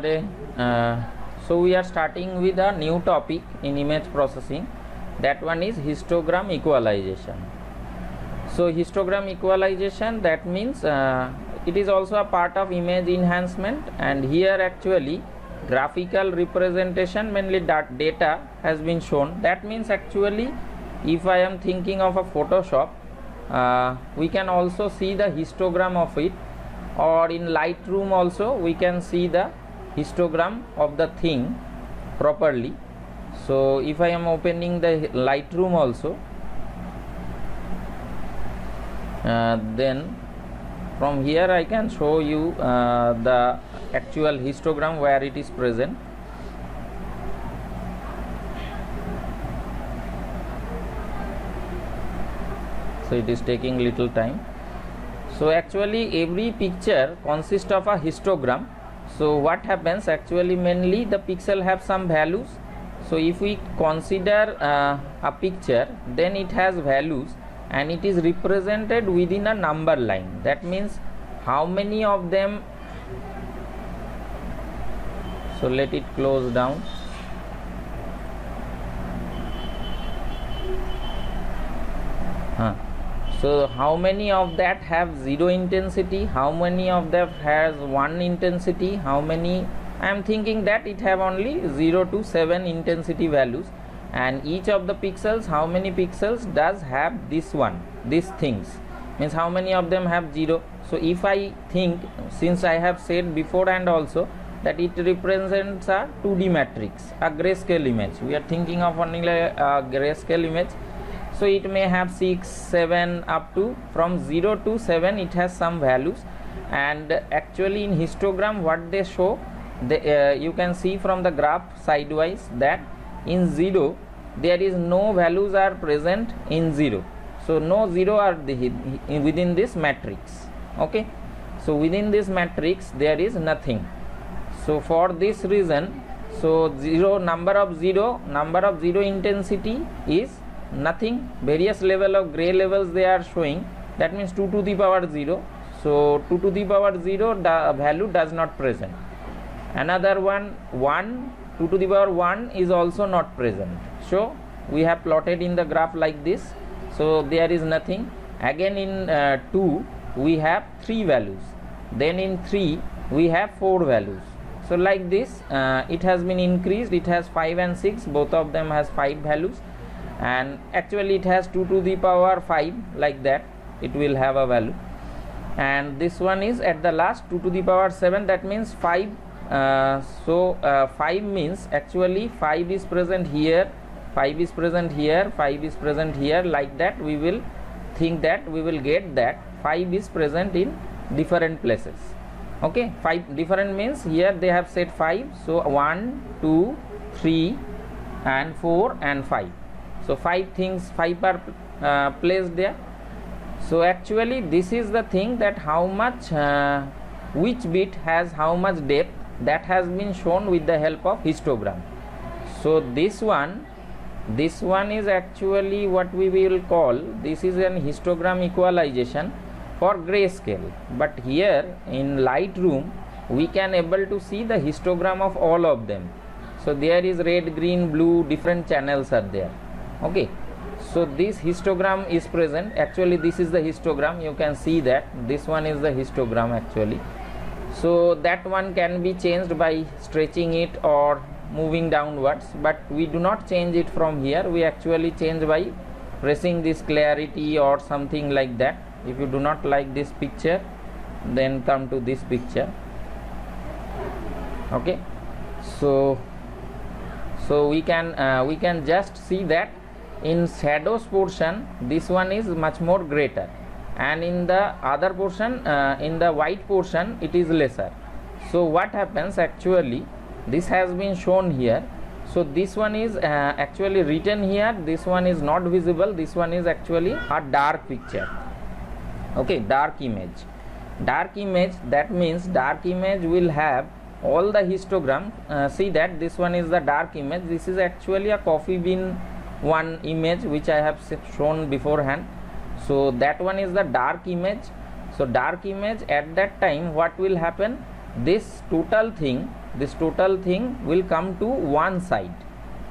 So we are starting with a new topic in image processing. That one is histogram equalization. So histogram equalization, that means it is also a part of image enhancement, and here actually graphical representation, mainly data has been shown. That means actually if I am thinking of a Photoshop, we can also see the histogram of it, or in Lightroom also we can see the histogram of the thing properly. So if I am opening the Lightroom also, then from here I can show you the actual histogram where it is present. So it is taking little time. So actually every picture consists of a histogram. So what happens, actually mainly the pixel have some values. So if we consider a picture, then it has values and it is represented within a number line. That means how many of them. So let it close down. So how many of that have 0 intensity, how many of them has 1 intensity, how many, I am thinking that it have only 0 to 7 intensity values, and each of the pixels, how many pixels does have this one, these things, means how many of them have 0. So if I think, since I have said before and also that it represents a 2D matrix, a grayscale image, we are thinking of only a grayscale image. So it may have 6, 7 up to from 0 to 7 it has some values, and actually in histogram what they show, you can see from the graph sidewise that in 0 there is no values are present in 0. So no 0 are within this matrix. Okay, so within this matrix there is nothing. So for this reason, so number of zero intensity is nothing. Various level of gray levels they are showing, that means 2 to the power 0. So 2 to the power 0 the value does not present. Another one 1, 2 to the power 1 is also not present. So we have plotted in the graph like this. So there is nothing. Again in 2 we have 3 values, then in 3 we have 4 values. So like this it has been increased, it has 5 and 6, both of them has 5 values, and actually it has 2 to the power 5, like that it will have a value. And this one is at the last 2 to the power 7, that means 5. 5 means actually 5 is present here, 5 is present here, 5 is present here, like that we will think that we will get that 5 is present in different places. Okay, 5 different means here they have said 5. So 1, 2, 3 and 4 and 5. So 5 things, 5 are placed there. So actually this is the thing, that how much which bit has how much depth, that has been shown with the help of histogram. So this one is actually what we will call, this is an histogram equalization for grayscale. But here in Lightroom we can able to see the histogram of all of them. So there is red, green, blue, different channels are there. Okay, so this histogram is present. Actually this is the histogram, you can see that this one is the histogram actually. So that one can be changed by stretching it or moving downwards, but we do not change it from here. We actually change by pressing this clarity or something like that. If you do not like this picture, then come to this picture. Okay, so we can just see that in shadows portion this one is much more greater, and in the other portion, in the white portion, it is lesser. So what happens, actually this has been shown here. So this one is actually written here, this one is not visible, this one is actually a dark picture. Okay, dark image, that means dark image will have all the histogram. See that this one is the dark image, this is actually a coffee bean one image which I have shown beforehand. So that one is the dark image. So dark image, at that time what will happen, this total thing this total thing will come to one side,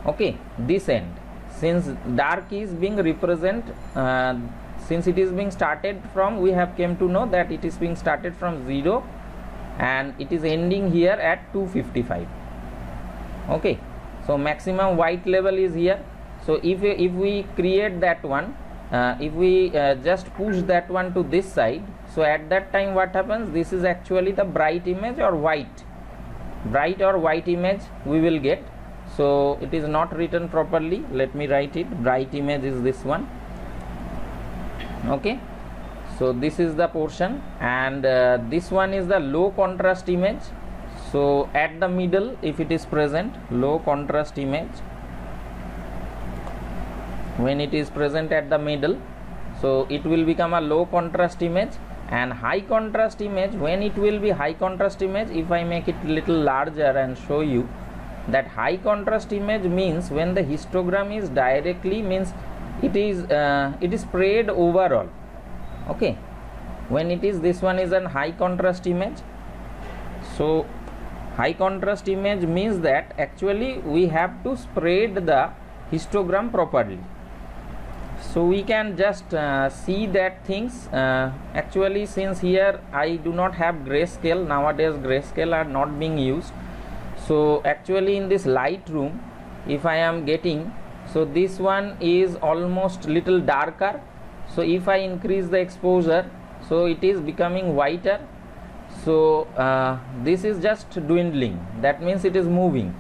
okay, this end, since dark is being represent since it is being started from, we have came to know that it is being started from 0 and it is ending here at 255, okay. So maximum white level is here. So if we create that one, if we just push that one to this side, so at that time what happens, this is actually the bright image or white image we will get. So it is not written properly, let me write it. Bright image is this one, okay. So this is the portion, and this one is the low contrast image. So at the middle, if it is present, low contrast image, when it is present at the middle, so it will become a low contrast image. And high contrast image, when it will be high contrast image, if I make it little larger and show you, that high contrast image means when the histogram is directly, means it is spread overall, okay. When it is, this one is an high contrast image. So high contrast image means that actually we have to spread the histogram properly. So we can just see that things actually, since here I do not have grayscale, nowadays grayscale are not being used. So actually in this Lightroom, if I am getting, so this one is almost little darker. So if I increase the exposure, so it is becoming whiter. So this is just dwindling, that means it is moving.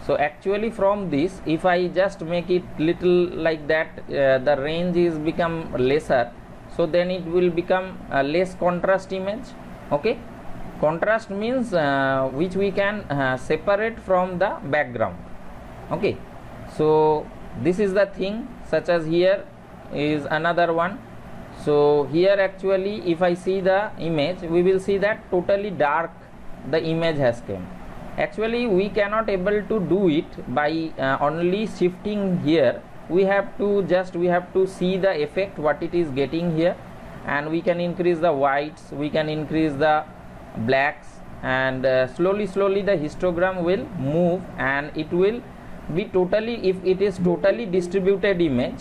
So actually from this, if I just make it little like that, the range is become lesser, so then it will become a less contrast image, okay. Contrast means which we can separate from the background, okay. So this is the thing, such as here is another one. So here actually if I see the image, we will see that totally dark the image has came. Actually we cannot able to do it by only shifting here. We have to see the effect what it is getting here, and we can increase the whites, we can increase the blacks, and slowly the histogram will move, and it will be totally, if it is totally distributed image,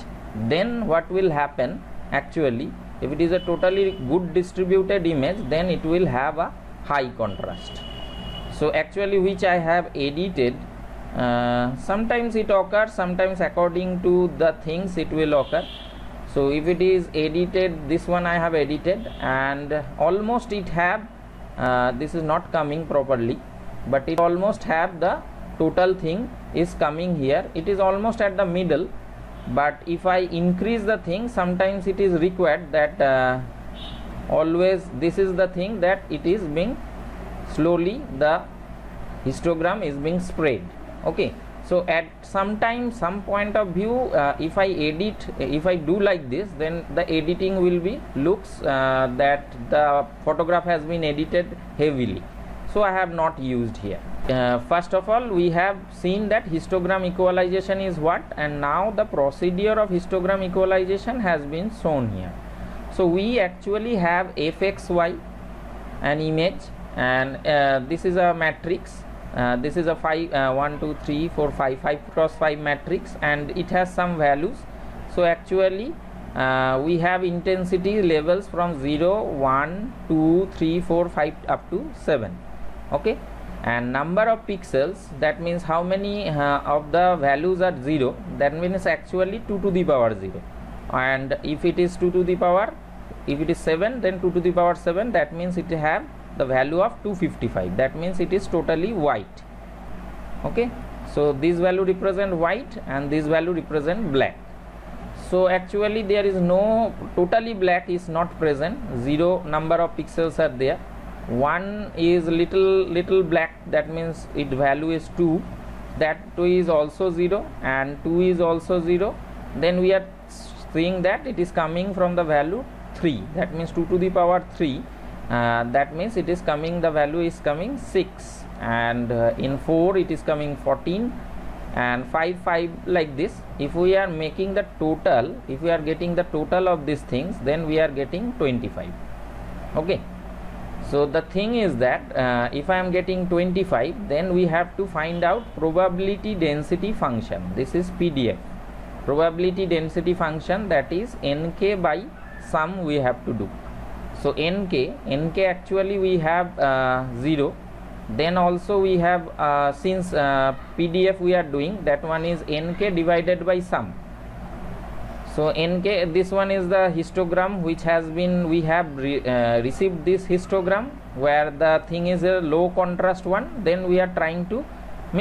then what will happen, actually if it is a totally good distributed image, then it will have a high contrast. So actually which I have edited, sometimes it occurs, sometimes according to the things it will occur. So if it is edited, this one I have edited, and almost it have this is not coming properly, but it almost have the total thing is coming here. It is almost at the middle, but if I increase the thing, sometimes it is required that always this is the thing, that it is being slowly the histogram is being spread, okay. So at some time, some point of view, if I edit, if I do like this, then the editing will be looks that the photograph has been edited heavily. So I have not used here. First of all, we have seen that histogram equalization is what, and now the procedure of histogram equalization has been shown here. So we actually have fxy, an image, and this is a matrix. This is a 1 2 3 4 5 cross 5 matrix, and it has some values. So actually we have intensity levels from 0 1 2 3 4 5 up to 7, okay. And number of pixels, that means how many of the values are 0, that means actually 2 to the power 0. And if it is 2 to the power, if it is 7, then 2 to the power 7, that means it have the value of 255, that means it is totally white, okay. So this value represent white and this value represent black. So actually there is no totally black is not present, 0 number of pixels are there. 1 is little black, that means its value is 2, that 2 is also 0 and 2 is also 0. Then we are seeing that it is coming from the value 3, that means 2 to the power 3. That means it is coming, the value is coming 6, and in 4 it is coming 14, and 5 like this. If we are making the total, if we are getting the total of these things, then we are getting 25, okay. So the thing is that if I am getting 25, then we have to find out probability density function. This is PDF. Probability density function, that is nk by sum we have to do. So nk actually we have 0. Then also we have since PDF we are doing, that one is nk divided by sum. So nk, this one is the histogram which has been, we have received this histogram where the thing is a low contrast one. Then we are trying to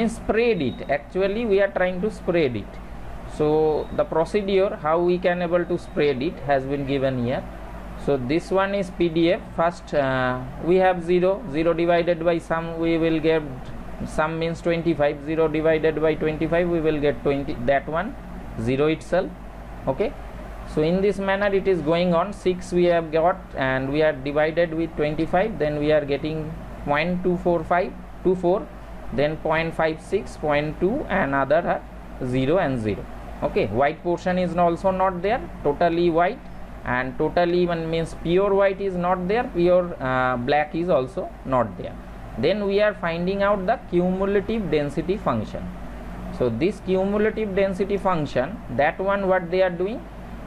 spread it. Actually we are trying to spread it. So the procedure how we can able to spread it has been given here. So this one is PDF. First we have 0 divided by sum, we will get, sum means 25, 0 divided by 25 we will get 20, that one 0 itself. Okay, so in this manner it is going on. 6 we have got and we are divided with 25, then we are getting 0.24524, then 0.56, 0.2, and other are 0 and 0. Okay, white portion is also not there, totally white, and totally one means pure white is not there, pure black is also not there. Then we are finding out the cumulative density function. So this cumulative density function, that one what they are doing,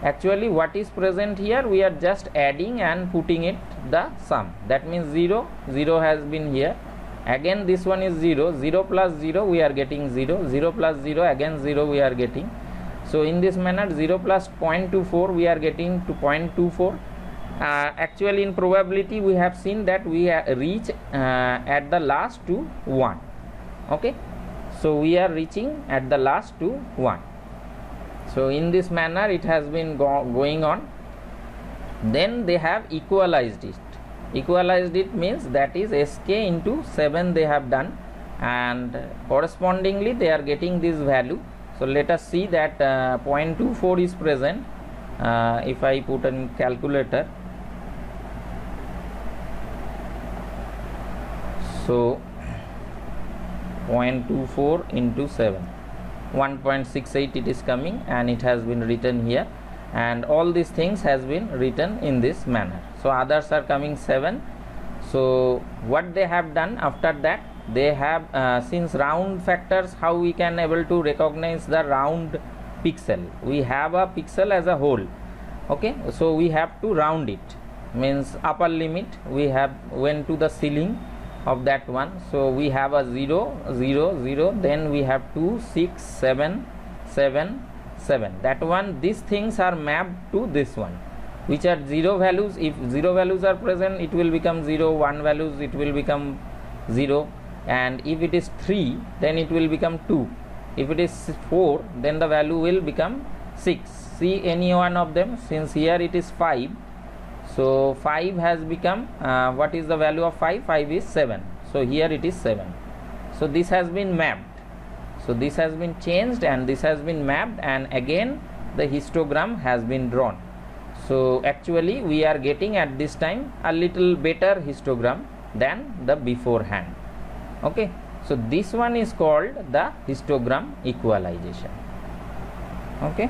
actually what is present here, we are just adding and putting it the sum. That means 0 has been here, again this one is 0 plus 0 we are getting 0 plus 0 again 0 we are getting. So in this manner 0 plus 0.24 we are getting to 0.24. Actually in probability we have seen that we reach at the last to 1. Okay, so we are reaching at the last to 1. So in this manner it has been going on. Then they have equalized it. Equalized it means that is sk into 7 they have done, and correspondingly they are getting this value. So let us see that 0.24 is present. If I put a calculator, so 0.24 into 7, 1.68 it is coming, and it has been written here, and all these things has been written in this manner. So others are coming 7. So what they have done after that, they have since round factors, how we can able to recognize the round pixel, we have a pixel as a whole. Okay, so we have to round it, means upper limit we have went to the ceiling of that one. So we have a 0 0 0, then we have 2 6 7 7 7, that one, these things are mapped to this one, which are 0 values. If 0 values are present, it will become 0, 1 values it will become 0, and if it is 3 then it will become 2, if it is 4 then the value will become 6. See any one of them, since here it is 5, so 5 has become what is the value of 5? 5 is 7, so here it is 7. So this has been mapped, so this has been changed and this has been mapped, and again the histogram has been drawn. So actually we are getting at this time a little better histogram than the beforehand. Okay, so this one is called the histogram equalization. Okay.